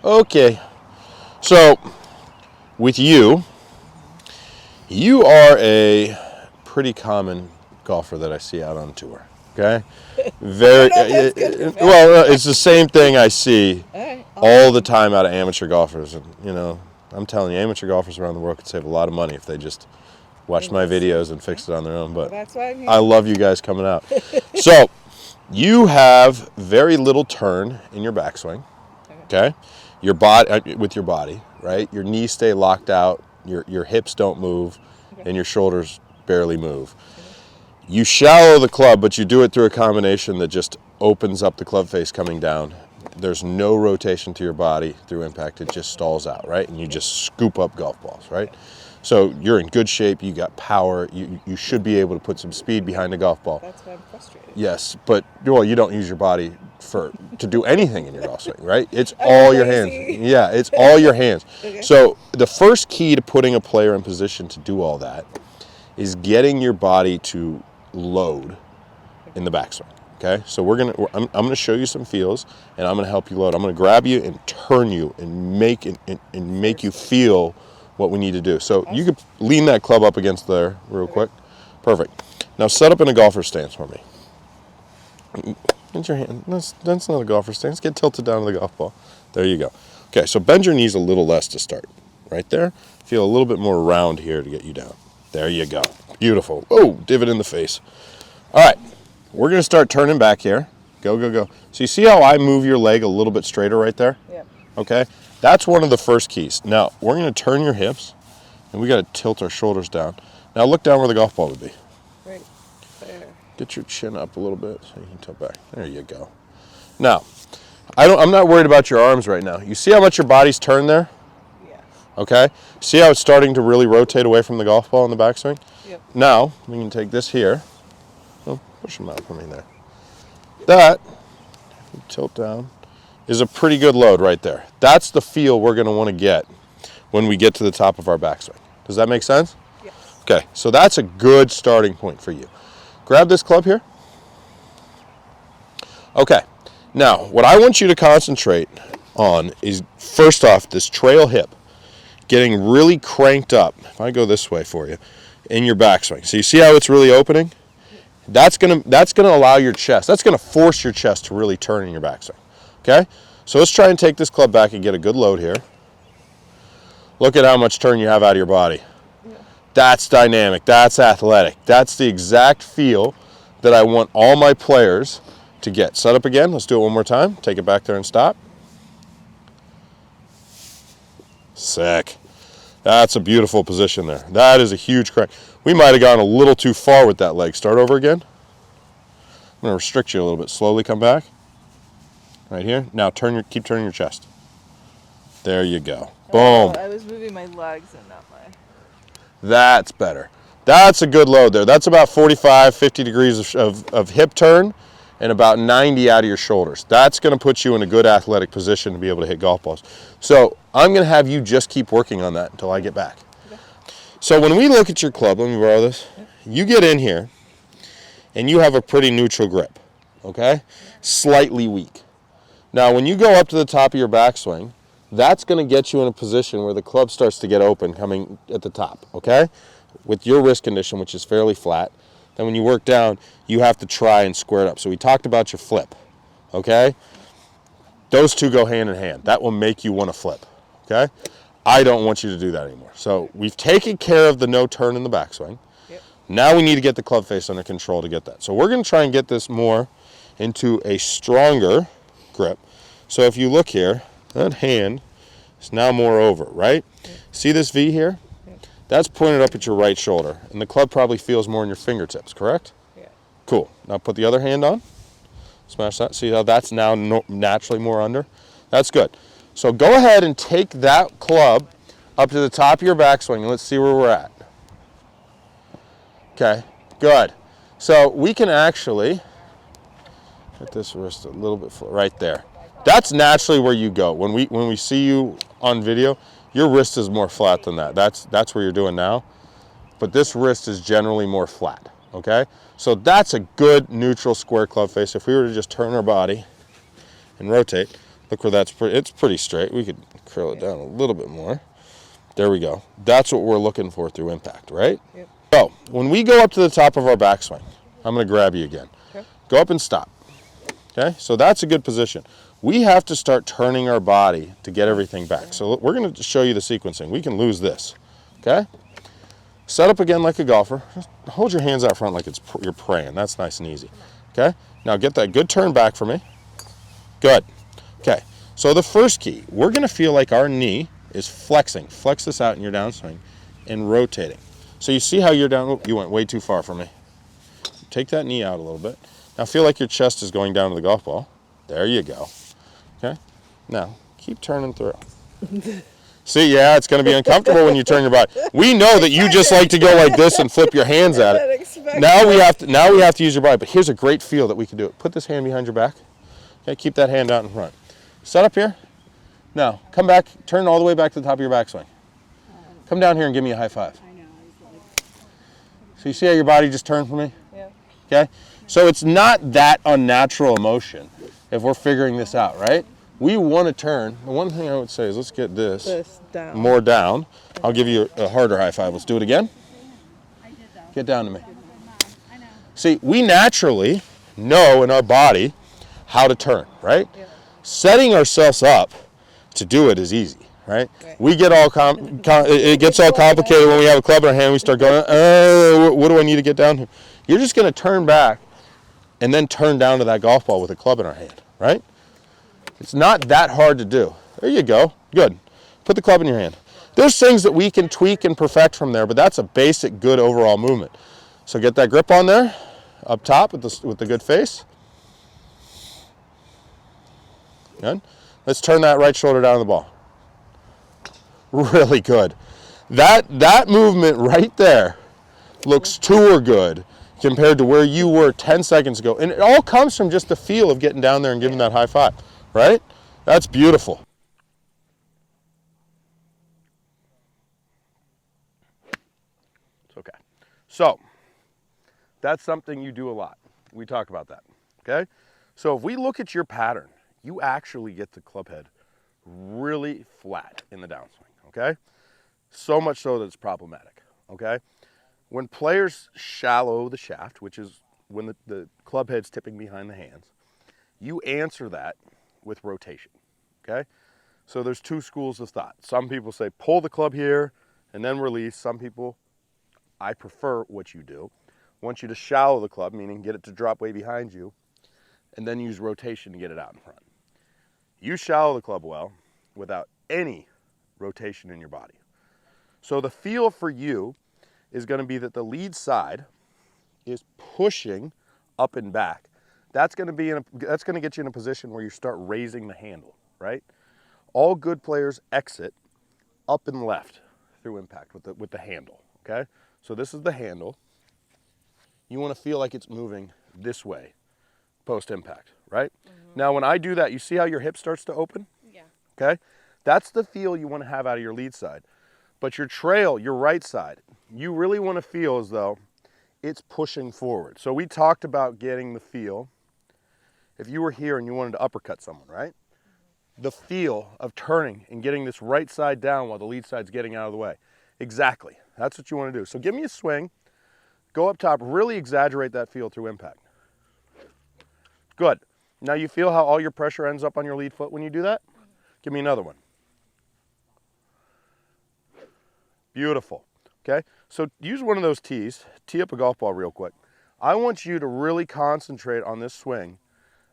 Okay. So, with you are a pretty common golfer that I see out on tour. Okay? Very well, it's the same thing I see all the time out of amateur golfers. And, you know, I'm telling you, amateur golfers around the world could save a lot of money if they just watched my videos and fixed it on their own. But that's why I'm here. I love you guys coming out. So, you have very little turn in your backswing. Okay? Your body, with your body, right? Your knees stay locked out, your hips don't move, and your shoulders barely move. You shallow the club, but you do it through a combination that just opens up the club face coming down. There's no rotation to your body through impact. It just stalls out, right? And you just scoop up golf balls, right? So you're in good shape. You got power. You should be able to put some speed behind a golf ball. That's why I'm frustrated. Yes, but well, you don't use your body to do anything in your golf swing, right? It's all your hands. Yeah, it's all your hands. Okay. So the first key to putting a player in position to do all that is getting your body to load in the backswing. Okay, so I'm gonna show you some feels, and I'm gonna help you load. I'm gonna grab you and turn you and make you feel what we need to do. So you could lean that club up against there real quick. Perfect. Now set up in a golfer stance for me. Get your hand. That's not a golfer stance. Get tilted down to the golf ball. There you go. Okay, so bend your knees a little less to start. Right there. Feel a little bit more round here to get you down. There you go. Beautiful. Oh, divot in the face. All right. We're going to start turning back here. Go, go, go. So you see how I move your leg a little bit straighter right there? Yep. Okay. That's one of the first keys. Now, we're going to turn your hips, and we got to tilt our shoulders down. Now, look down where the golf ball would be. Right there. Get your chin up a little bit so you can tilt back. There you go. Now, I'm not worried about your arms right now. You see how much your body's turned there? Yeah. Okay. See how it's starting to really rotate away from the golf ball in the backswing? Yep. Now, we can take this here. Oh, push them out for me there. That, tilt down, is a pretty good load right there. That's the feel we're going to want to get when we get to the top of our backswing. Does that make sense? Yes. Okay, so that's a good starting point for you. Grab this club here. Okay, now what I want you to concentrate on is, first off, this trail hip getting really cranked up. If I go this way for you, in your backswing. So you see how it's really opening? That's gonna allow your chest. That's gonna force your chest to really turn in your backswing. Okay? So let's try and take this club back and get a good load here. Look at how much turn you have out of your body. Yeah. That's dynamic. That's athletic. That's the exact feel that I want all my players to get. Set up again. Let's do it one more time. Take it back there and stop. Sick. That's a beautiful position there. That is a huge crank. We might have gone a little too far with that leg. Start over again. I'm going to restrict you a little bit. Slowly come back. Right here. Now keep turning your chest. There you go. Boom. I was moving my legs and not my... That's better. That's a good load there. That's about 45, 50 degrees of hip turn and about 90 out of your shoulders. That's going to put you in a good athletic position to be able to hit golf balls. So I'm going to have you just keep working on that until I get back. Okay. So when we look at your club, let me borrow this. You get in here and you have a pretty neutral grip, okay? Slightly weak. Now when you go up to the top of your backswing, that's going to get you in a position where the club starts to get open coming at the top, okay? With your wrist condition, which is fairly flat. Then when you work down, you have to try and square it up. So we talked about your flip, okay? Those two go hand in hand. That will make you want to flip, okay? I don't want you to do that anymore. So we've taken care of the no turn in the backswing. Yep. Now we need to get the club face under control to get that. So we're going to try and get this more into a stronger grip. So if you look here, that hand is now more over, right? Yep. See this V here? That's pointed up at your right shoulder, and the club probably feels more in your fingertips, correct? Yeah. Cool. Now put the other hand on. Smash that. See how that's now naturally more under? That's good. So go ahead and take that club up to the top of your backswing, and let's see where we're at. Okay, good. So we can actually get this wrist a little bit right there. That's naturally where you go. When we see you on video, your wrist is more flat than that. That's where you're doing now. But this wrist is generally more flat, okay? So that's a good neutral square club face. If we were to just turn our body and rotate, Look where it's pretty straight. We could curl it down a little bit more. There we go. That's what we're looking for through impact, right? Yep. So when we go up to the top of our backswing, I'm going to grab you again. Okay. Go up and stop. Okay, so that's a good position. We have to start turning our body to get everything back. So we're going to show you the sequencing. We can lose this. Okay? Set up again like a golfer. Just hold your hands out front like you're praying. That's nice and easy. Okay? Now get that good turn back for me. Good. Okay, so the first key, we're going to feel like our knee is flexing. Flex this out in your downswing and rotating. So you see how you're down, oh, you went way too far for me. Take that knee out a little bit. Now feel like your chest is going down to the golf ball. There you go. Okay, now keep turning through. See, yeah, it's going to be uncomfortable when you turn your body. We know that you just like to go like this and flip your hands at it. Now we have to use your body, but here's a great feel that we can do it. Put this hand behind your back. Okay, keep that hand out in front. Set up here. Now, come back, turn all the way back to the top of your backswing. Come down here and give me a high five. I know. So you see how your body just turned for me? Yeah. Okay? So it's not that unnatural emotion if we're figuring this out, right? We want to turn. The one thing I would say is let's get this down. more down. I'll give you a harder high five. Let's do it again. Get down to me. See, we naturally know in our body how to turn, right? Yeah. Setting ourselves up to do it is easy, right? We get all it gets all complicated when we have a club in our hand. We start going, oh, what do I need to get down here? You're just going to turn back and then turn down to that golf ball with a club in our hand, right? It's not that hard to do. There you go. Good. Put the club in your hand. There's things that we can tweak and perfect from there, but that's a basic good overall movement. So get that grip on there, up top with the good face. Good. Let's turn that right shoulder down to the ball. Really good. That movement right there looks tour good compared to where you were 10 seconds ago. And it all comes from just the feel of getting down there and giving that high five, right? That's beautiful. It's okay. So, that's something you do a lot. We talk about that, okay? So if we look at your pattern, you actually get the club head really flat in the downswing, okay? So much so that it's problematic, okay? When players shallow the shaft, which is when the club head's tipping behind the hands, you answer that with rotation, okay? So there's two schools of thought. Some people say pull the club here and then release. Some people, I prefer what you do, want you to shallow the club, meaning get it to drop way behind you, and then use rotation to get it out in front. You shallow the club well without any rotation in your body. So the feel for you is going to be that the lead side is pushing up and back. That's going to get you in a position where you start raising the handle, right? All good players exit up and left through impact with the handle, okay? So this is the handle. You want to feel like it's moving this way post-impact, right? Now when I do that, you see how your hip starts to open? Yeah. Okay? That's the feel you want to have out of your lead side. But your trail, your right side, you really want to feel as though it's pushing forward. So we talked about getting the feel. If you were here and you wanted to uppercut someone, right? The feel of turning and getting this right side down while the lead side's getting out of the way. Exactly. That's what you want to do. So give me a swing. Go up top. Really exaggerate that feel through impact. Good. Now you feel how all your pressure ends up on your lead foot when you do that? Give me another one. Beautiful. Okay, so use one of those tees. Tee up a golf ball real quick. I want you to really concentrate on this swing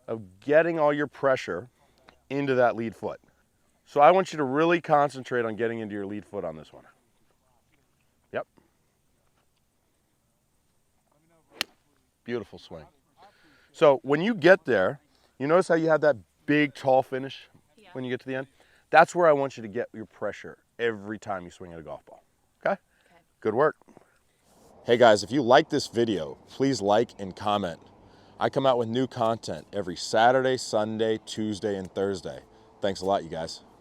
of getting all your pressure into that lead foot. So I want you to really concentrate on getting into your lead foot on this one. Yep. Beautiful swing. So when you get there, you notice how you have that big, tall finish when you get to the end? That's where I want you to get your pressure every time you swing at a golf ball. Okay? Good work. Hey guys, if you like this video, please like and comment. I come out with new content every Saturday, Sunday, Tuesday, and Thursday. Thanks a lot, you guys.